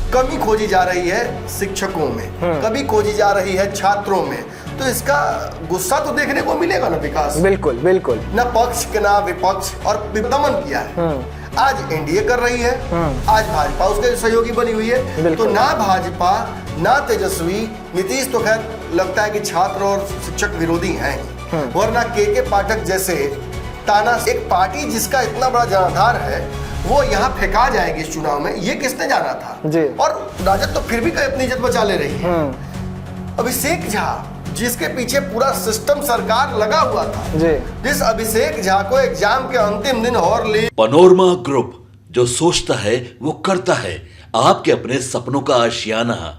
कमी खोजी जा रही है शिक्षकों में, कमी खोजी जा रही है छात्रों में, तो इसका गुस्सा तो देखने को मिलेगा ना विकास। बिल्कुल बिल्कुल। न पक्ष के ना विपक्ष, और दमन किया है। आज एनडीए कर रही है, आज भाजपा उसके सहयोगी बनी हुई है, तो ना भाजपा ना तेजस्वी, नीतीश तो खैर लगता है कि छात्र और शिक्षक विरोधी हैं, वरना के पाठक जैसे ताना, एक पार्टी जिसका इतना बड़ा जनाधार है वो यहाँ फेंका जाएगी इस चुनाव में, ये किसने जाना था जी। और राजद तो फिर भी अपनी इज्जत बचा ले रही है। अभिषेक झा जिसके पीछे पूरा सिस्टम सरकार लगा हुआ था जी। जिस अभिषेक झा को एग्जाम के अंतिम दिन और पैनोरमा ग्रुप, जो सोचता है वो करता है, आपके अपने सपनों का आशियाना।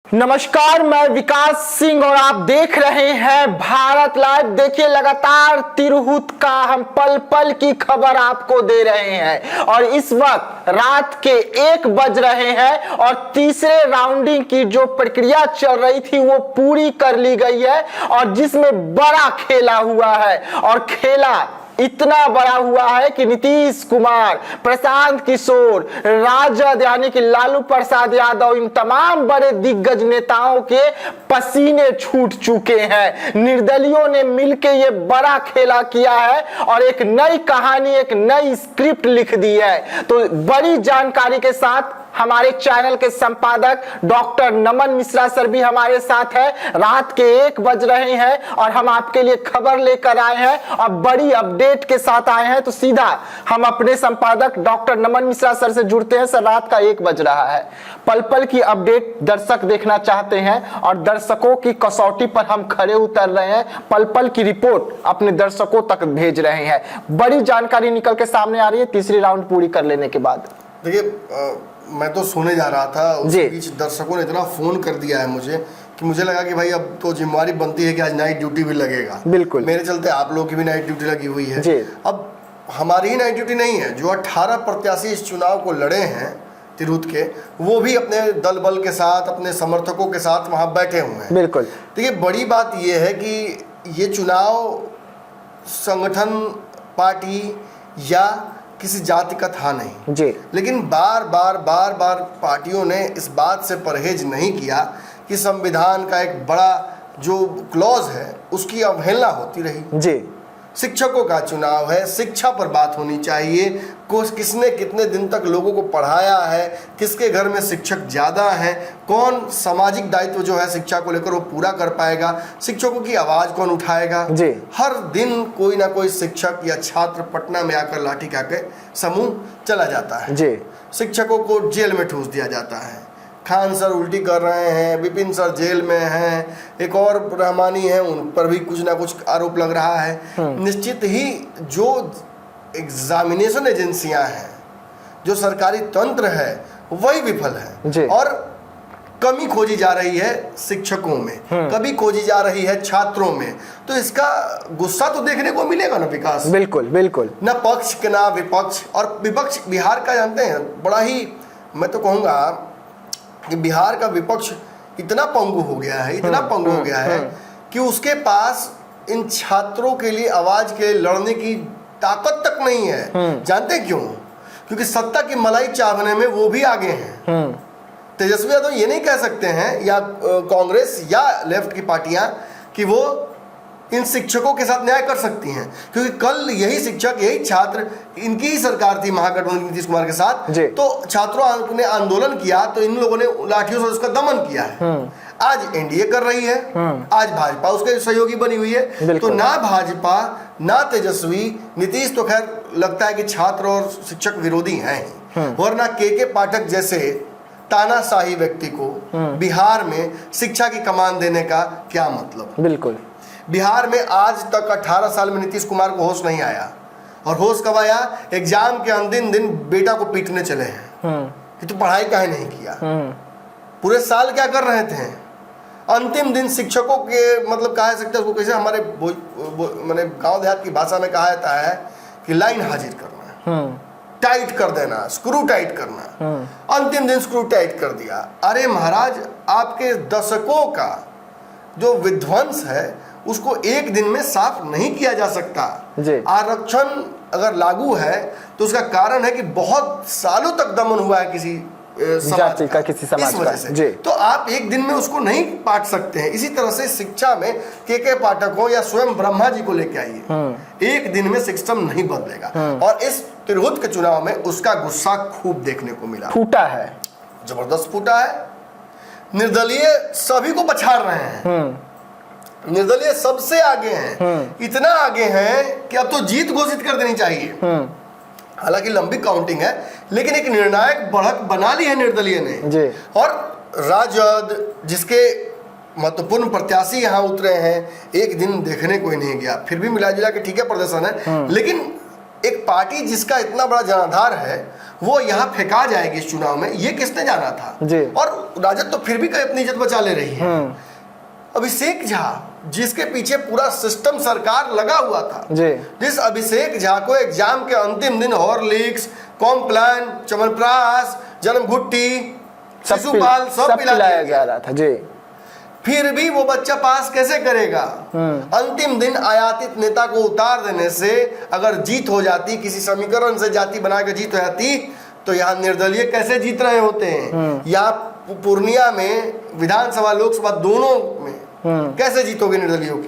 नमस्कार, मैं विकास सिंह और आप देख रहे हैं भारत लाइव। देखिए, लगातार तिरहुत का हम पल पल की खबर आपको दे रहे हैं और इस वक्त रात के 1 बज रहे हैं और तीसरे राउंडिंग की जो प्रक्रिया चल रही थी वो पूरी कर ली गई है और जिसमें बड़ा खेला हुआ है और खेला इतना बड़ा हुआ है कि नीतीश कुमार, प्रशांत किशोर, राजद यानी कि लालू प्रसाद यादव, इन तमाम बड़े दिग्गज नेताओं के पसीने छूट चुके हैं। निर्दलियों ने मिलकर ये बड़ा खेला किया है और एक नई कहानी, एक नई स्क्रिप्ट लिख दी है। तो बड़ी जानकारी के साथ हमारे चैनल के संपादक डॉक्टर नमन मिश्रा सर भी हमारे साथ है। रात के 1 बज रहे हैं और हम आपके लिए खबर लेकर आए हैं और बड़ी अपडेट के साथ आए हैं। तो सीधा हम अपने संपादक डॉक्टर नमन मिश्रा सर से जुड़ते हैं। सर, रात का 1 बज रहा है, पल पल की अपडेट दर्शक देखना चाहते हैं और दर्शकों की कसौटी पर हम खड़े उतर रहे हैं, पल पल की रिपोर्ट अपने दर्शकों तक भेज रहे हैं। बड़ी जानकारी निकल के सामने आ रही है तीसरी राउंड पूरी कर लेने के बाद। देखिए, मैं तो सोने जा रहा था, उस बीच दर्शकों ने इतना फोन कर दिया है मुझे कि मुझे लगा कि भाई अब तो जिम्मेवारी बनती है कि आज नाइट ड्यूटी भी लगेगा। बिल्कुल, मेरे चलते आप लोगों की भी नाइट ड्यूटी लगी हुई है। अब हमारी ही नाइट ड्यूटी नहीं है, जो 18 प्रत्याशी इस चुनाव को लड़े हैं तिरहुत के, वो भी अपने दल बल के साथ, अपने समर्थकों के साथ वहाँ बैठे हुए हैं। बिल्कुल। देखिए, बड़ी बात यह है कि ये चुनाव संगठन, पार्टी या किसी जाति का था नहीं जी, लेकिन बार बार पार्टियों ने इस बात से परहेज नहीं किया कि संविधान का एक बड़ा जो क्लॉज है उसकी अवहेलना होती रही जी। शिक्षकों का चुनाव है, शिक्षा पर बात होनी चाहिए। किसने कितने दिन तक लोगों को पढ़ाया है, किसके घर में शिक्षक ज़्यादा हैं, कौन सामाजिक दायित्व जो है शिक्षा को लेकर वो पूरा कर पाएगा, शिक्षकों की आवाज़ कौन उठाएगा जी। हर दिन कोई ना कोई शिक्षक या छात्र पटना में आकर लाठी खा के समूह चला जाता है जी। शिक्षकों को जेल में ठूस दिया जाता है। खान सर उल्टी कर रहे हैं, विपिन सर जेल में हैं, एक और रहमानी है, उन पर भी कुछ ना कुछ आरोप लग रहा है। निश्चित ही जो एग्जामिनेशन एजेंसियां हैं, जो सरकारी तंत्र है, वही विफल है और कमी खोजी जा रही है शिक्षकों में, कमी खोजी जा रही है छात्रों में, तो इसका गुस्सा तो देखने को मिलेगा ना विकास। बिल्कुल बिल्कुल। न पक्ष के ना विपक्ष, और विपक्ष बिहार का जानते हैं, बड़ा ही मैं तो कहूँगा कि बिहार का विपक्ष इतना पंगु हो गया है, इतना पंगु हो गया है कि उसके पास इन छात्रों के लिए आवाज के लड़ने की ताकत तक नहीं है। जानते क्यों? क्योंकि सत्ता की मलाई चावने में वो भी आगे हैं। तेजस्वी यादव ये नहीं कह सकते हैं या कांग्रेस या लेफ्ट की पार्टियां कि वो इन शिक्षकों के साथ न्याय कर सकती हैं, क्योंकि कल यही शिक्षक, यही छात्र, इनकी ही सरकार थी महागठबंधन नीतीश कुमार के साथ, तो छात्रों ने आंदोलन किया तो इन लोगों ने लाठियों से उसका दमन किया है। आज एनडीए कर रही है, आज भाजपा उसके सहयोगी बनी हुई है, तो ना भाजपा ना तेजस्वी, नीतीश तो खैर लगता है कि छात्र और शिक्षक विरोधी हैं, वरना के पाठक जैसे तानाशाही व्यक्ति को बिहार में शिक्षा की कमान देने का क्या मतलब। बिल्कुल। बिहार में आज तक 18 साल में नीतीश कुमार को होश नहीं आया, और होश कब आया? एग्जाम के अंतिम दिन बेटा को पीटने चले हैं कि तू पढ़ाई काहे नहीं किया। पूरे साल क्या कर रहे थे? अंतिम दिन शिक्षकों के मतलब कहा सकते हैं उसको, कैसे हमारे मैंने गांव देहात की भाषा में कहा जाता है कि लाइन हाजिर करना, टाइट कर देना, स्क्रू टाइट करना। अंतिम दिन स्क्रू टाइट कर दिया। अरे महाराज, आपके दशकों का जो विध्वंस है उसको एक दिन में साफ नहीं किया जा सकता। आरक्षण अगर लागू है तो उसका कारण है कि बहुत सालों तक दमन हुआ है किसी जाति का, किसी समाज इस वजह का। से जी। तो आप एक दिन में उसको नहीं पाट सकते हैं। इसी तरह से शिक्षा में के पाठक हो या स्वयं ब्रह्मा जी को लेके आइए, एक दिन में सिस्टम नहीं बदलेगा। और इस तिरहुत के चुनाव में उसका गुस्सा खूब देखने को मिला, फूटा है, जबरदस्त फूटा है। निर्दलीय सभी को पछाड़ रहे हैं, निर्दलीय सबसे आगे हैं, इतना आगे हैं कि अब तो जीत घोषित कर देनी चाहिए। हालांकि लंबी काउंटिंग है, लेकिन एक निर्णायक बढ़त बना ली है निर्दलीय ने जी। और राजद जिसके महत्वपूर्ण प्रत्याशी यहाँ उतरे हैं, एक दिन देखने कोई नहीं गया, फिर भी मिला जुला के ठीक है प्रदर्शन है, लेकिन एक पार्टी जिसका इतना बड़ा जनाधार है वो यहाँ फेंका जाएगी इस चुनाव में, ये किसने जाना था जी। और राजद तो फिर भी अपनी इज्जत बचा ले रही है। अभिषेक झा जिसके पीछे पूरा सिस्टम सरकार लगा हुआ था जी। जिस अभिषेक झा को एग्जाम के अंतिम दिन हॉर्लिक्स, कॉम्प्लान, च्यवनप्राश, जन्म घुट्टी, शिशुपाल सब पिलाया जा रहा था जी, फिर भी वो बच्चा पास कैसे करेगा? अंतिम दिन आयातित नेता को उतार देने से अगर जीत हो जाती, किसी समीकरण से जाति बना के जीत हो जाती, तो यहाँ निर्दलीय कैसे जीत रहे होते हैं? यहाँ पूर्णिया में विधानसभा लोकसभा दोनों में कैसे जीतोगे निर्दलियों की?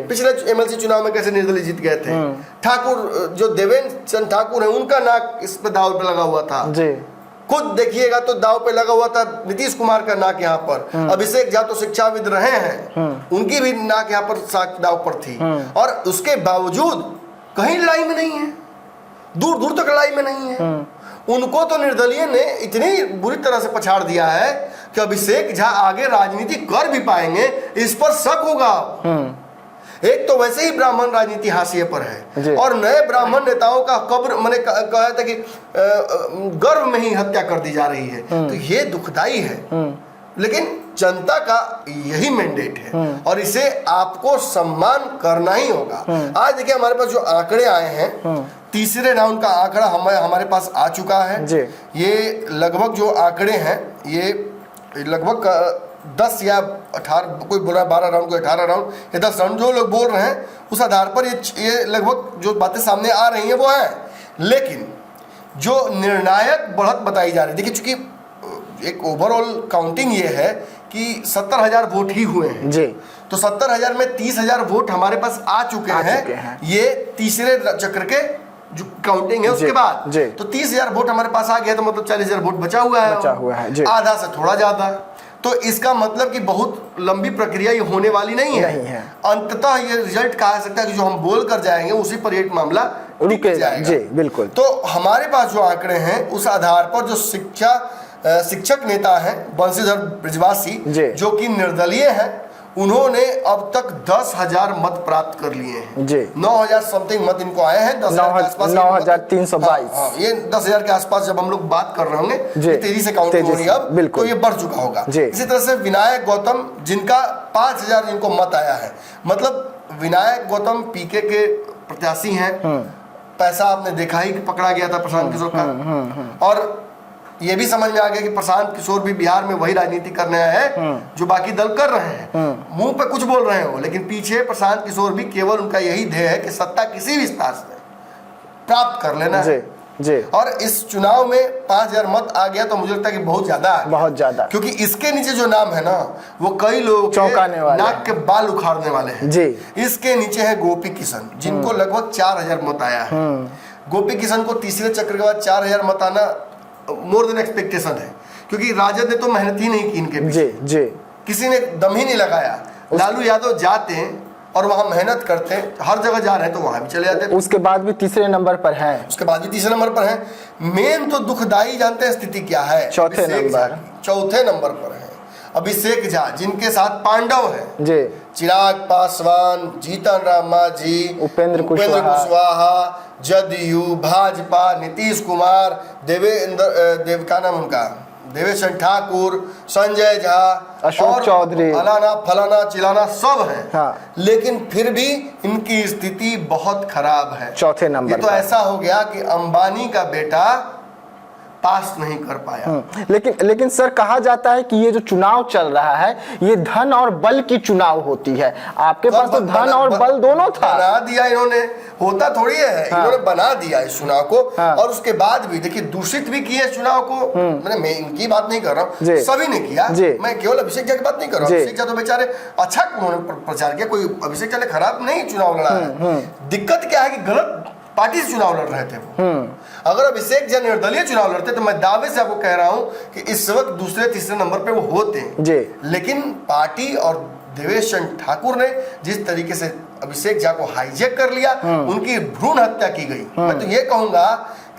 पिछले एमएलसी चुनाव में कैसे निर्दलीय जीत गए थे? ठाकुर जो देवेंद्र चंद ठाकुर है, उनका नाक इस पे दाव पे लगा हुआ था जी। खुद देखिएगा तो दाव पे लगा हुआ था नीतीश कुमार का नाक यहाँ पर। अभिषेक झा तो शिक्षाविद रहे हैं, उनकी भी नाक यहाँ पर दाव पर थी, और उसके बावजूद कहीं लड़ाई में नहीं है, दूर दूर तक लड़ाई में नहीं है। उनको तो निर्दलीय ने इतनी बुरी तरह से पछाड़ दिया है कि अभिषेक झा आगे राजनीति कर भी पाएंगे, इस पर शक होगा। एक तो वैसे ही ब्राह्मण राजनीति हाशिए पर है, और नए ब्राह्मण नेताओं का कब्र मैंने कहा था कि गर्भ में ही हत्या कर दी जा रही है, तो ये दुखदाई है। लेकिन जनता का यही मैंडेट है और इसे आपको सम्मान करना ही होगा। आज देखिए हमारे पास जो आंकड़े आए हैं, तीसरे राउंड का आंकड़ा हमारे पास आ चुका है। ये लगभग जो आंकड़े हैं ये लगभग 10 या 18, कोई बोल रहा है 12 राउंड, कोई 18 राउंड या 10 राउंड, जो लोग बोल रहे हैं उस आधार पर ये लगभग जो बातें सामने आ रही हैं वो है। लेकिन जो निर्णायक बढ़त बताई जा रही है, देखिए चूंकि एक ओवरऑल काउंटिंग ये है कि 70,000 वोट ही हुए हैं जी, तो 70,000 में 30,000 वोट हमारे पास आ चुके हैं। ये तीसरे चक्र के जो काउंटिंग है उसके बाद, तो 30,000 वोट हमारे पास आ गया, तो मतलब 40,000 वोट बचा हुआ है आधा से थोड़ा ज्यादा। तो इसका मतलब कि बहुत लंबी प्रक्रिया ये होने वाली नहीं है। अंततः ये रिजल्ट कहा जा सकता है कि जो हम बोल कर जाएंगे उसी पर ये मामला टिक जाएगा जी, बिल्कुल। तो हमारे पास जो आंकड़े हैं उस आधार पर जो शिक्षक नेता हैं बंशीधर ब्रजवासी, जो कि निर्दलीय हैं, उन्होंने अब तक 10,000 मत प्राप्त कर लिए हैं जी। 9,000 समथिंग मत इनको आए हैं, 9,322। ये 10,000 के आसपास जब हम लोग बात कर रहे होंगे, तेजी से काउंटिंग हो रही है अब, तो ये बढ़ चुका होगा। इसी तरह से विनायक गौतम, जिनका 5,000 जिनको मत आया है, मतलब विनायक गौतम पीके के प्रत्याशी हैं। पैसा आपने देखा ही कि पकड़ा गया था प्रशांत किशोर का, और ये भी समझ में आ गया कि प्रशांत किशोर भी बिहार में वही राजनीति करने आए हैं जो बाकी दल कर रहे हैं। मुंह पे कुछ बोल रहे हो, लेकिन पीछे प्रशांत किशोर भी केवल उनका यही ध्येय है कि सत्ता किसी भी स्तर से प्राप्त कर लेना है जी। और इस चुनाव में 5,000 मत आ गया तो मुझे लगता है कि बहुत ज्यादा, क्योंकि इसके नीचे जो नाम है ना, वो कई लोग चौंकाने वाले, नाक के बाल उखाड़ने वाले हैं जी। इसके नीचे है गोपी किशन, जिनको लगभग 4,000 मत आया है। गोपी किशन को तीसरे चक्र के बाद 4,000 मत आना मोर देन एक्सपेक्टेशन है, क्योंकि राजद ने तो मेहनत ही नहीं की इनके पीछे, किसी ने दम ही नहीं लगाया। लालू यादव जाते हैं और वहां मेहनत करते हैं, हर जगह जा रहे हैं तो वहां भी चले जाते हैं, उसके बाद भी तीसरे नंबर पर हैं। मेन तो दुखदाई जानते हैं स्थिति क्या है, चौथे नंबर पर है अभिषेक झा, जिनके साथ पांडव हैं जी, चिराग पासवान, जीतन राम मांझी, उपेंद्र कुशवाहा, जदयू, भाजपा, नीतीश कुमार, देवेश ठाकुर, संजय झा, अशोक चौधरी, फलाना चिलाना सब है। लेकिन फिर भी इनकी स्थिति बहुत खराब है, चौथे नंबर। ये तो ऐसा हो गया कि अंबानी का बेटा पास नहीं कर पाया। लेकिन सर कहा जाता है कि ये जो चुनाव चल रहा है ये धन और बल की चुनाव होती है, आपके पास तो धन और बल दोनों था। बना दिया इन्होंने, होता थोड़ी है। इन्होंने बना दिया इस चुनाव को। और उसके बाद भी देखिए दूषित भी किया इस चुनाव को। मैं इनकी बात नहीं कर रहा हूँ, सभी ने किया। मैं केवल अभिषेक झा की बात नहीं कर रहा हूँ। अभिषेक झा तो बेचारे अच्छा उन्होंने प्रचार किया, कोई अभिषेक झा ने खराब नहीं चुनाव लड़ा है। दिक्कत क्या है कि गलत पार्टी से चुनाव लड़ रहे थे वो। अगर अभिषेक झा निर्दलीय चुनाव लड़ते तो मैं दावे से आपको कह रहा हूं कि इस वक्त दूसरे तीसरे नंबर पे वो होते हैं। लेकिन पार्टी और देवेश चंद्र ठाकुर ने जिस तरीके से अभिषेक झा को हाईजैक कर लिया, उनकी भ्रूण हत्या की गई। मैं तो ये कहूंगा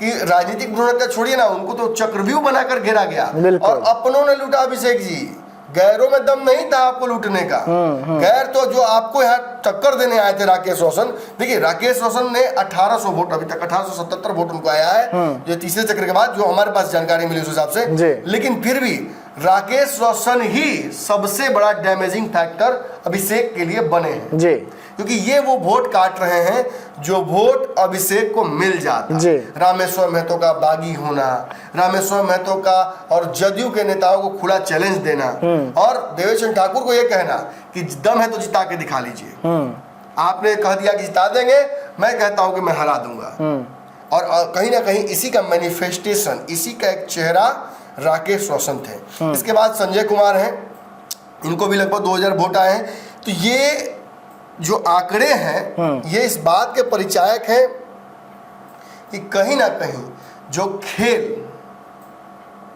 कि राजनीतिक भ्रूण हत्या छोड़िए ना, उनको तो चक्रव्यूह बनाकर घेरा गया और अपनों ने लूटा अभिषेक जी। गैरों में दम नहीं था आपको लूटने का। गैर तो जो आपको यहाँ टक्कर देने आए थे राकेश रोशन। देखिए राकेश रोशन ने 1800 वोट, अभी तक 1877 वोट उनको आया है जो तीसरे चक्र के बाद, जो हमारे पास जानकारी मिली उस हिसाब से। लेकिन फिर भी राकेश रोशन ही सबसे बड़ा डैमेजिंग फैक्टर अभिषेक के लिए बने हैं, क्योंकि ये वो वोट काट रहे हैं जो वोट अभिषेक को मिल जाता। रामेश्वर महतो का बागी होना, रामेश्वर महतो का और जदयू के नेताओं को खुला चैलेंज देना और देवेश चंद्र ठाकुर को ये कहना कि दम है तो जिता के दिखा लीजिए। आपने कह दिया कि जिता देंगे, मैं कहता हूं कि मैं हरा दूंगा। और कहीं ना कहीं इसी का मैनिफेस्टेशन, इसी का एक चेहरा राकेश रोशन थे। इसके बाद संजय कुमार हैं, इनको भी लगभग 2000 वोट आए हैं। तो ये जो आंकड़े हैं ये इस बात के परिचायक हैं कि कहीं ना कहीं जो खेल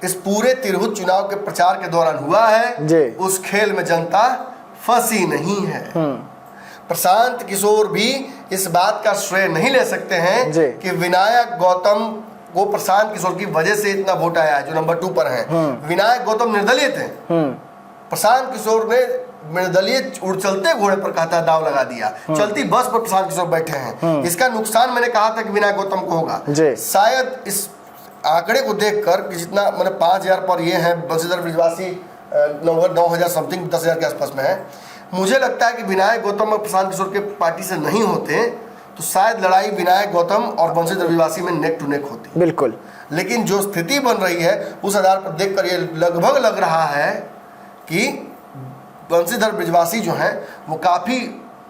इस पूरे तिरहुत चुनाव के प्रचार के दौरान हुआ है उस खेल में जनता फंसी नहीं है। प्रशांत किशोर भी इस बात का श्रेय नहीं ले सकते हैं कि विनायक गौतम को प्रशांत किशोर की वजह से इतना वोट आया है जो नंबर 2 पर है। विनायक गौतम निर्दलीय थे, प्रशांत किशोर ने निर्दलीय चलते घोड़े पर कहता दाव लगा दिया, चलती बस पर प्रशांत किशोर बैठे हैं। इसका नुकसान मैंने कहा था कि विनायक गौतम को होगा। शायद इस आंकड़े को देखकर कि जितना मैंने 5000 पर ये है, बंशीधर ब्रिजवासी 9000 समथिंग 10,000 के आसपास में है। मुझे लगता है कि विनायक गौतम और प्रशांत किशोर के पार्टी से नहीं होते तो शायद लड़ाई विनायक गौतम और बंशीधर ब्रिजवासी में नेक टू नेक होती। बिल्कुल। लेकिन जो स्थिति बन रही है उस आधार पर देखकर ये लगभग लग रहा है कि बंशीधर ब्रिजवासी जो हैं वो काफी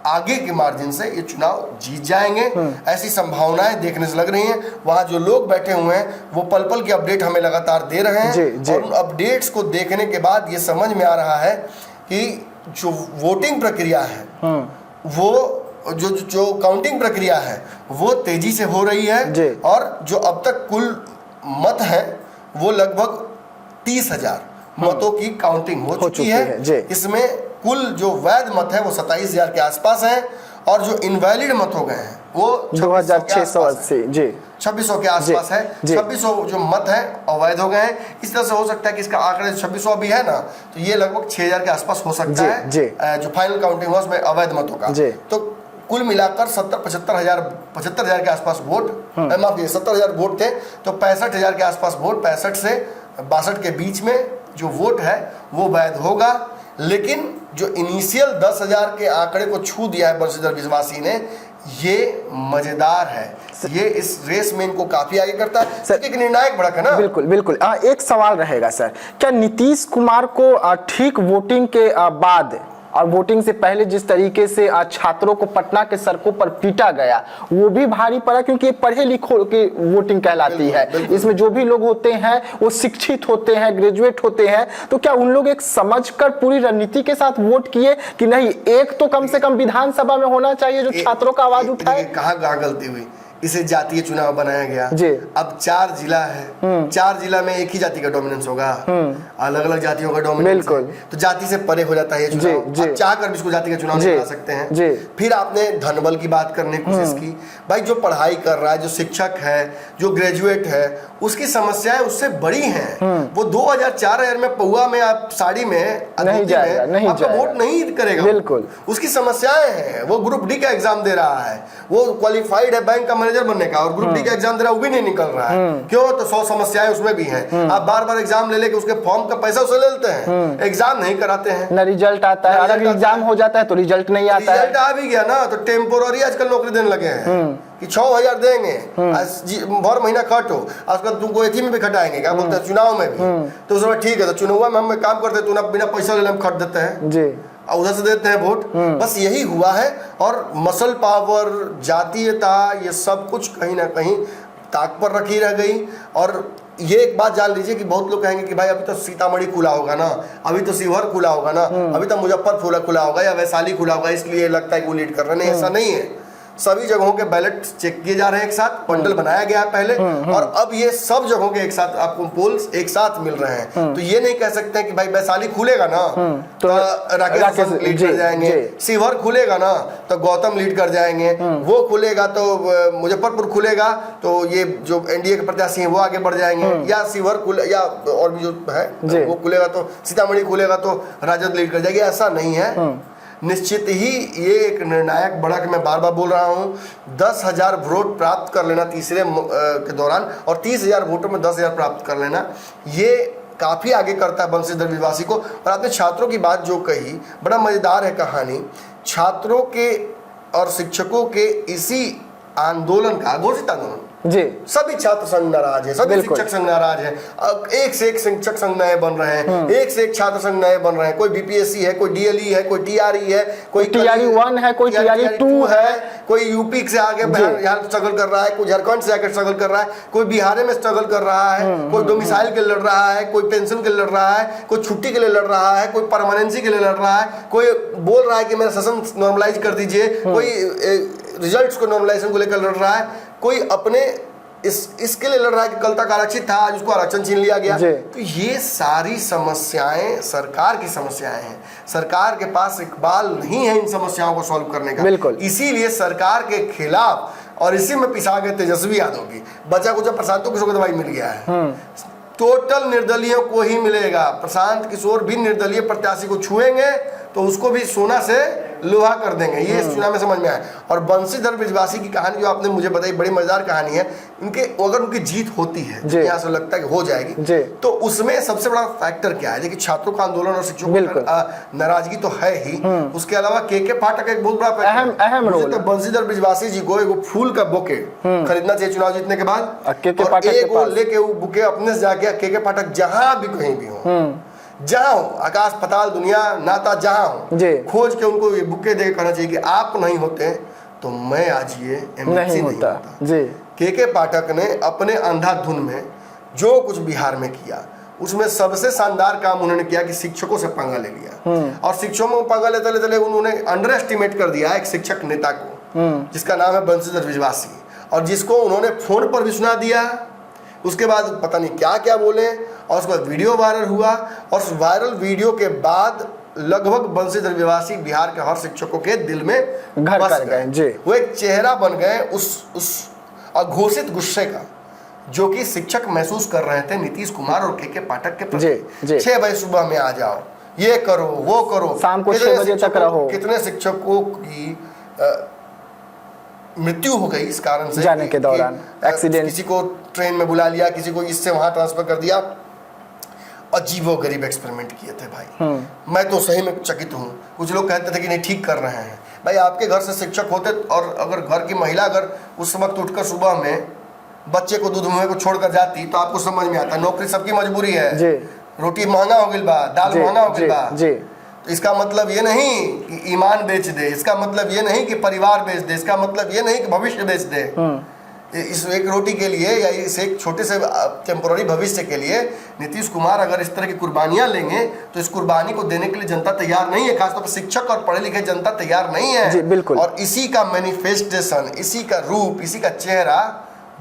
आगे के मार्जिन से ये चुनाव जीत जाएंगे, ऐसी संभावनाएं देखने से लग रही हैं। वहां जो लोग बैठे हुए हैं वो पल पल की अपडेट हमें लगातार दे रहे हैं और उन अपडेट्स को देखने के बाद ये समझ में आ रहा है कि जो वोटिंग प्रक्रिया है वो जो काउंटिंग प्रक्रिया है वो तेजी से हो रही है और जो अब तक कुल मत है वो लगभग 30,000 मतों की काउंटिंग हो चुकी है। इसमें कुल जो वैध मत है वो 27,000 के आसपास है और जो इनवैलिड मत हो गए हैं वो 2680 जी 2600 के आसपास है। 2600 जो मत है अवैध हो गए हैं। इस तरह से हो सकता है कि इसका आंकड़ा 2600 भी है ना, तो ये लगभग 6000 के आसपास हो सकता है जो फाइनल काउंटिंग हुआ उसमें अवैध मतों का। तो कुल मिलाकर 75,000 के आसपास वोट, माफ कीजिए 70,000 वोट थे, तो 65,000 के आसपास वोट, 65 से 62 के बीच में जो वोट है वो वैध होगा। लेकिन जो इनिशियल 10,000 के आंकड़े को छू दिया है बंशीधर ब्रिजवासी ने, ये मजेदार है, ये इस रेस में इनको काफी आगे करता है सर। एक निर्णायक भड़क है ना। बिल्कुल बिल्कुल। एक सवाल रहेगा सर, क्या नीतीश कुमार को ठीक वोटिंग के बाद और वोटिंग से पहले जिस तरीके से छात्रों को पटना के सड़कों पर पीटा गया वो भी भारी पड़ा, क्योंकि पढ़े लिखों की वोटिंग कहलाती है। इसमें जो भी लोग होते हैं वो शिक्षित होते हैं, ग्रेजुएट होते हैं, तो क्या उन लोग एक समझकर पूरी रणनीति के साथ वोट किए कि नहीं एक तो कम से कम विधानसभा में होना चाहिए जो छात्रों का आवाज उठाए? कहाँ गलती हुई, इसे जातीय चुनाव बनाया गया। अब 4 जिला है, 4 जिला में एक ही जाति का डोमिनेंस होगा, अलग अलग जातियों का डोमिनेंस है, तो जाति से परे हो जाता है ये चुनाव। आप चाहकर भी इसको जाति का चुनाव नहीं बना सकते हैं। फिर आपने धनबल की बात करने की कोशिश की। भाई जो पढ़ाई कर रहा है, जो शिक्षक है, जो ग्रेजुएट है, उसकी समस्याएं उससे बड़ी हैं। वो 2000-4000 में पौआ में आप साड़ी में नहीं जाएगा, आपका वोट नहीं करेगा। बिल्कुल उसकी समस्याएं हैं। वो ग्रुप डी का एग्जाम दे रहा है, वो क्वालिफाइड है बैंक का मैनेजर बनने का, और ग्रुप डी का एग्जाम दे रहा है वो भी नहीं निकल रहा है। क्यों? तो 100 समस्याएं उसमें भी हैं। आप बार बार एग्जाम ले लेके उसके फॉर्म का पैसा उसे ले लेते हैं, एग्जाम नहीं कराते हैं, ना रिजल्ट आता है। अगर एग्जाम हो जाता है तो रिजल्ट नहीं आता है। रिजल्ट आ भी गया ना तो टेम्पोररी आजकल नौकरी देने लगे हैं कि 6,000 देंगे, भर महीना खट हो, उसके बाद तुमको एथी में भी खटाएंगे, क्या बोलते हैं, चुनाव में भी। तो उसमें ठीक है, तो चुनाव में हम काम करते हैं, तो बिना पैसा ले हम खट देते हैं जी, और उधर से देते हैं वोट। बस यही हुआ है। और मसल पावर, जातीयता, ये सब कुछ कहीं ना कहीं ताक पर रखी रह गई। और ये एक बात जान लीजिए कि बहुत लोग कहेंगे कि भाई अभी तो सीतामढ़ी खुला होगा ना, अभी तो शिवहर खुला होगा ना, अभी तो मुजफ्फरपुर खुला होगा या वैशाली खुला होगा, इसलिए लगता है कि वो लीड कर रहे हैं। नहीं, ऐसा नहीं है। सभी जगहों के बैलेट चेक किए जा रहे हैं एक साथ, बंडल बनाया गया है पहले, और अब ये सब जगहों के एक साथ आपको पोल्स एक साथ मिल रहे हैं। तो ये नहीं कह सकते कि भाई वैशाली खुलेगा ना तो राकेश लीड कर जाएंगे, शिवहर खुलेगा ना तो गौतम लीड कर जाएंगे, वो खुलेगा तो मुजफ्फरपुर खुलेगा तो ये जो एनडीए के प्रत्याशी हैं वो आगे बढ़ जाएंगे, या शिवहर खुले या और भी जो है वो खुलेगा तो सीतामढ़ी खुलेगा तो राजद लीड कर जाएगी। ऐसा नहीं है। निश्चित ही ये एक निर्णायक बढ़त, मैं बार बार बोल रहा हूँ, 10,000 वोट प्राप्त कर लेना तीसरे के दौरान और 30,000 वोटों में 10,000 प्राप्त कर लेना, ये काफ़ी आगे करता है बंशीधर विश्वासी को। और आपने छात्रों की बात जो कही, बड़ा मज़ेदार है कहानी। छात्रों के और शिक्षकों के इसी आंदोलन का, घोषित आंदोलन जी, सभी छात्र संघ नाराज है, सभी शिक्षक संघ नाराज है। अब एक से एक शिक्षक संघ नए बन रहे हैं, एक से एक छात्र संघ नए बन रहे हैं। कोई बीपीएससी है, कोई डीएलई है, कोई टीआरई है, कोई टीआरई 1 है, कोई टीआरई 2 है, कोई यूपी से आगे यहाँ स्ट्रगल कर रहा है, कोई झारखंड से आकर स्ट्रगल कर रहा है, कोई बिहार में स्ट्रगल कर रहा है, कोई डोमिसाइल के लिए लड़ रहा है, कोई पेंशन के लिए लड़ रहा है, कोई छुट्टी के लिए लड़ रहा है, कोई परमानेंसी के लिए लड़ रहा है, कोई बोल रहा है कि मेरा सेशन नॉर्मलाइज कर दीजिए, कोई रिजल्ट्स को नॉर्मलाइजेशन को लेकर लड़ रहा है, कोई अपने इसके लिए लड़ रहा है कि कल तक आरक्षित था, आज उसको आरक्षण छीन लिया गया। तो ये सारी समस्याएं सरकार की समस्याएं हैं। सरकार के पास इकबाल नहीं है इन समस्याओं को सॉल्व करने का। बिल्कुल। इसीलिए सरकार के खिलाफ, और इसी में पिसा गए तेजस्वी यादव की, बचा कुछ प्रशांत किशोर को दवाई मिल गया है। टोटल निर्दलीयों को ही मिलेगा। प्रशांत किशोर भी निर्दलीय प्रत्याशी को छुएंगे तो उसको भी सोना से लोहा कर देंगे। ये इस चुनाव में समझ में आया। और बंशीधर विश्वासी की कहानी जो आपने मुझे बताई, बड़ी मजेदार कहानी है। उनके अगर उनकी जीत होती है, यहाँ से लगता है कि हो जाएगी, तो उसमें सबसे बड़ा फैक्टर क्या है? देखिए, छात्रों का आंदोलन और शिक्षकों की नाराजगी तो है ही, उसके अलावा के पाठक एक बहुत बड़ा अहम रोल है। बंशीधर विश्वासी जी को एक फूल का बुके खरीदना चाहिए चुनाव जीतने के बाद, लेके वो बुके अपने से जाके के पाठक जहां भी कहीं भी हो, जहां हो, आकाश पताल दुनिया नाता जहां हो, खोज के उनको ये बुके दे कहना चाहिए कि आप नहीं होते तो मैं आज ये एमएलसी नहीं होता। के पाठक ने अपने अंधाधुन में जो कुछ बिहार में किया, उसमें सबसे शानदार काम उन्होंने किया कि शिक्षकों से पंगा ले लिया। और शिक्षकों में पंगा लेते लेते उन्होंने अंडर एस्टिमेट कर दिया एक शिक्षक नेता को, जिसका नाम है बंशीधर विश्वासी, और जिसको उन्होंने फोन पर भी सुना दिया। उसके बाद पता नहीं क्या क्या बोले, और उसके बाद वीडियो वायरल हुआ, और उस वायरल वीडियो के बाद लगभग बंशीधर विश्वासी बिहार के हर शिक्षकों के दिल में घर कर गए। वो एक चेहरा बन गए उस अघोषित गुस्से का, जो कि शिक्षक महसूस कर रहे थे नीतीश कुमार और के पाठक के प्रति। 6 बजे सुबह में आ जाओ, ये करो वो करो, शाम को 6 बजे तक रहो। कितने शिक्षकों की मृत्यु हो गई इस कारण से, जाने के दौरान एक्सीडेंट, किसी को ट्रेन में बुला लिया, किसी को इससे वहां ट्रांसफर कर दिया। अजीबोगरीब एक्सपेरिमेंट किए थे भाई। मैं तो सही में चकित हूँ। कुछ लोग कहते थे कि नहीं ठीक कर रहे हैं। भाई, आपके घर से शिक्षक होते और अगर घर की महिला अगर उस वक्त उठकर सुबह में बच्चे को दूध मुँह को छोड़कर जाती तो आपको समझ में आता। नौकरी सबकी मजबूरी है, रोटी महंगा हो गई बा, दाल महंगा हो गई बा, तो इसका मतलब ये नहीं कि ईमान बेच दे, इसका मतलब ये नहीं कि परिवार बेच दे, इसका मतलब ये नहीं कि भविष्य बेच दे। इस एक रोटी के लिए या इस एक छोटे से टेम्पोररी भविष्य के लिए नीतीश कुमार अगर इस तरह की कुर्बानियां लेंगे तो इस कुर्बानी को देने के लिए जनता तैयार नहीं है। खासतौर पर शिक्षक और पढ़े लिखे जनता तैयार नहीं है। जी, बिल्कुल। और इसी का मैनिफेस्टेशन, इसी का रूप, इसी का चेहरा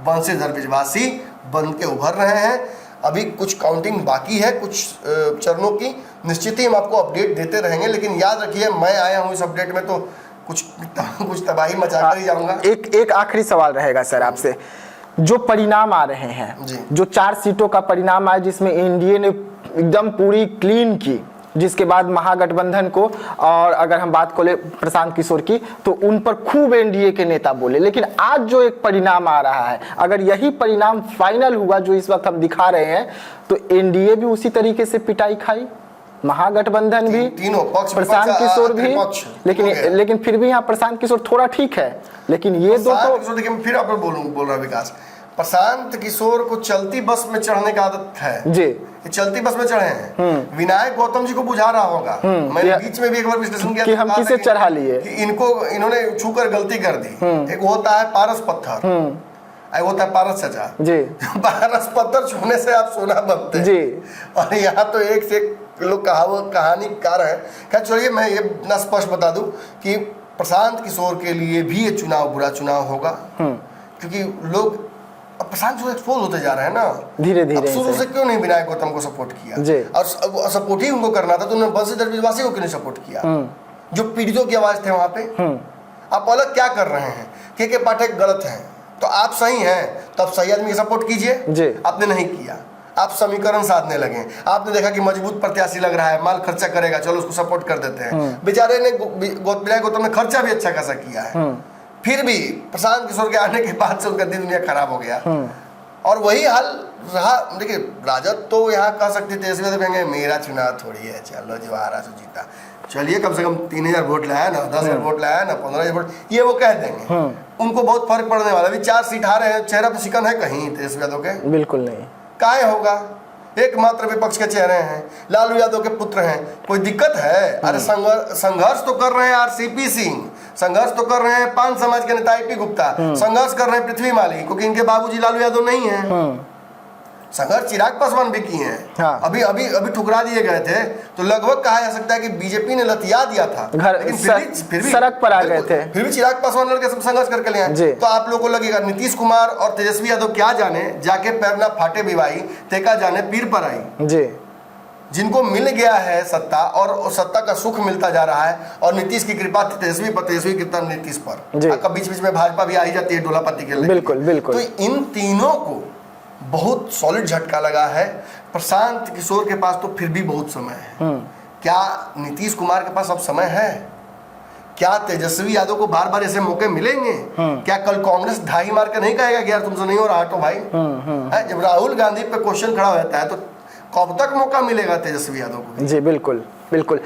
बंशीधर विश्वासी बन के उभर रहे हैं। अभी कुछ काउंटिंग बाकी है, कुछ चरणों की। निश्चित ही हम आपको अपडेट देते रहेंगे, लेकिन याद रखिए मैं आया हूँ इस अपडेट में तो कुछ तबाही मचा कर ही जाऊंगा। एक आखिरी सवाल रहेगा सर आपसे, जो परिणाम आ रहे हैं, जो 4 सीटों का परिणाम आया जिसमें एनडीए ने एकदम पूरी क्लीन की, जिसके बाद महागठबंधन को, और अगर हम बात करें प्रशांत किशोर की, तो उन पर खूब एनडीए के नेता बोले। लेकिन आज जो एक परिणाम आ रहा है, अगर यही परिणाम फाइनल हुआ जो इस वक्त हम दिखा रहे हैं, तो एनडीए भी उसी तरीके से पिटाई खाई। महागठबंधन भी, तीनों पक्ष, प्रशांत किशोर भी, लेकिन फिर भी यहाँ प्रशांत किशोर थोड़ा ठीक है, लेकिन ये दो तो देखिए फिर आप बोल रहा विकास, प्रशांत किशोर को चलती बस में चढ़ने का आदत है जी, ये चलती बस में चढ़े हैं। विनायक गौतम जी को बुझा रहा होगा, मैंने बीच में भी एक बार विश्लेषण किया कि हम किसे चढ़ा लिए, कि इन्होंने छूकर गलती कर दी। एक होता है पारस पत्थर, एक होता है पारस चचा जी, पारस पत्थर छूने से आप सोना बनते हैं जी, और यहाँ तो एक से एक लोग कहानीकार है। क्या चलिए मैं ये इतना स्पष्ट बता दूं कि प्रशांत किशोर के लिए भी ये चुनाव बुरा चुनाव होगा, क्योंकि लोग अब प्रशांत जो एक्सपोज होते जा रहे हैं ना धीरे धीरे। शुरू से क्यों नहीं विनायक गौतम को सपोर्ट किया, और सपोर्ट ही उनको करना था तो उन्होंने बंशीधर विश्वासी को क्यों नहीं सपोर्ट किया, जो पीड़ितों की आवाज थे वहां पे। आप अलग क्या कर रहे हैं, के पाठक गलत हैं तो आप सही हैं, तो आप सही आदमी की सपोर्ट कीजिए, आपने नहीं किया, आप समीकरण साधने लगे। आपने देखा कि मजबूत प्रत्याशी लग रहा है, माल खर्चा करेगा, चलो उसको सपोर्ट कर देते हैं। बेचारे ने विनायक गौतम ने खर्चा भी अच्छा खासा किया है, फिर भी प्रशांत किशोर के आने के बाद से उनका दिन दुनिया खराब हो गया। और वही हाल रहा। देखिए राजद तो यहाँ कह सकते थे मेरा चुनाव थोड़ी है, चलो जो आ रहा सो जीता, चलिए कम से कम 3000 वोट लाया ना, 10,000 वोट लाया ना, 15,000 वोट, ये वो कह देंगे। उनको बहुत फर्क पड़ने वाला, अभी 4 सीट हारे हैं, चेहरा पे शिकन है कहीं तेजस्वी यादव के? बिल्कुल नहीं। काहे होगा, एकमात्र विपक्ष के चेहरे हैं, लालू यादव के पुत्र हैं, कोई दिक्कत है? अरे संघर्ष तो कर रहे हैं आरसीपी सिंह, संघर्ष तो कर रहे हैं पान समाज के नेता आईपी गुप्ता, संघर्ष कर रहे हैं पृथ्वी माली, क्योंकि इनके बाबूजी लालू यादव नहीं है। संघर्ष चिराग पासवान भी किए हैं। हाँ। अभी ठुकरा दिए गए थे, तो लगभग कहा जा सकता है कि बीजेपी ने लतिया दिया था, लेकिन फिर भी सड़क पर आ गए थे, फिर भी चिराग पासवान लड़के सब संघर्ष करके ले आए। तो आप लोगों को लगेगा नीतीश कुमार और तेजस्वी यादव क्या जाने, जाके पैरना फाटे विवाही तेका जाने पीर पर आई जी, जिनको मिल गया है सत्ता और सत्ता का सुख मिलता जा रहा है, और नीतीश की कृपा तेजस्वी पर, तेजस्वी की कृपा नीतीश पर, बीच बीच में भाजपा भी आ ही जाती है डोलापति के लिए। बिल्कुल बिल्कुल। तो इन तीनों को बहुत सॉलिड झटका लगा है। प्रशांत किशोर के पास तो फिर भी बहुत समय है। क्या नीतीश कुमार के पास अब समय है? क्या तेजस्वी यादव को बार बार ऐसे मौके मिलेंगे? क्या कल कांग्रेस ढाई मार के नहीं कहेगा कि यार तुमसे नहीं हो रहा तो भाई? जब राहुल गांधी पे क्वेश्चन खड़ा होता है तो कब तक मौका मिलेगा तेजस्वी यादव को? जी बिल्कुल बिल्कुल।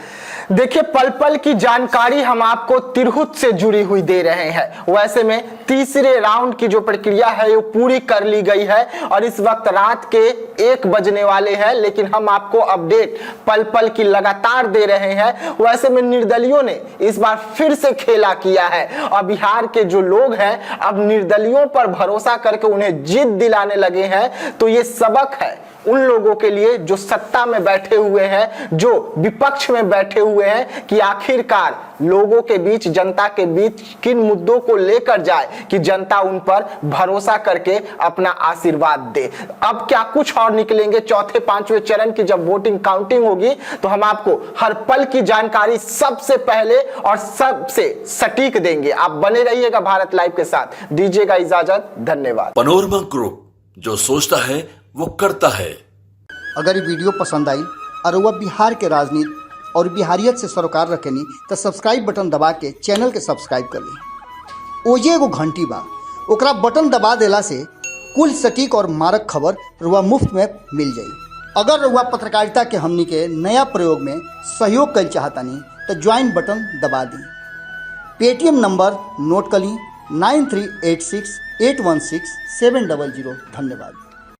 देखिए पल पल की जानकारी हम आपको तिरहुत से जुड़ी हुई दे रहे हैं। वैसे में तीसरे राउंड की जो प्रक्रिया है वो पूरी कर ली गई है और इस वक्त रात के 1 बजने वाले हैं, लेकिन हम आपको अपडेट पल पल की लगातार दे रहे हैं। वैसे में निर्दलियों ने इस बार फिर से खेला किया है और बिहार के जो लोग हैं अब निर्दलियों पर भरोसा करके उन्हें जिद दिलाने लगे हैं। तो ये सबक है उन लोगों के लिए जो सत्ता में बैठे हुए हैं, जो विपक्ष में बैठे हुए हैं, कि आखिरकार लोगों के बीच, जनता के बीच किन मुद्दों को लेकर जाए कि जनता उन पर भरोसा करके अपना आशीर्वाद दे। अब क्या कुछ और निकलेंगे चौथे 5वें चरण की जब वोटिंग काउंटिंग होगी, तो हम आपको हर पल की जानकारी सबसे पहले और सबसे सटीक देंगे। आप बने रहिएगा भारत लाइव के साथ। दीजिएगा इजाजत, धन्यवाद। पनोरमा ग्रुप, जो सोचता है वो करता है। अगर ये वीडियो पसंद आई और वह बिहार के राजनीति और बिहारियत से सरोकार रखेनी तो सब्सक्राइब बटन दबा के चैनल के सब्सक्राइब कर ली। ओजे एगो घंटी बा, ओकरा बटन दबा देला से कुल सटीक और मारक खबर रुआ मुफ्त में मिल जाई। अगर रुआ पत्रकारिता के हमनी के नया प्रयोग में सहयोग कर चाहतानी तो ज्वाइन बटन दबा दी। पेटीएम नंबर नोट कर ली 9386816700। धन्यवाद।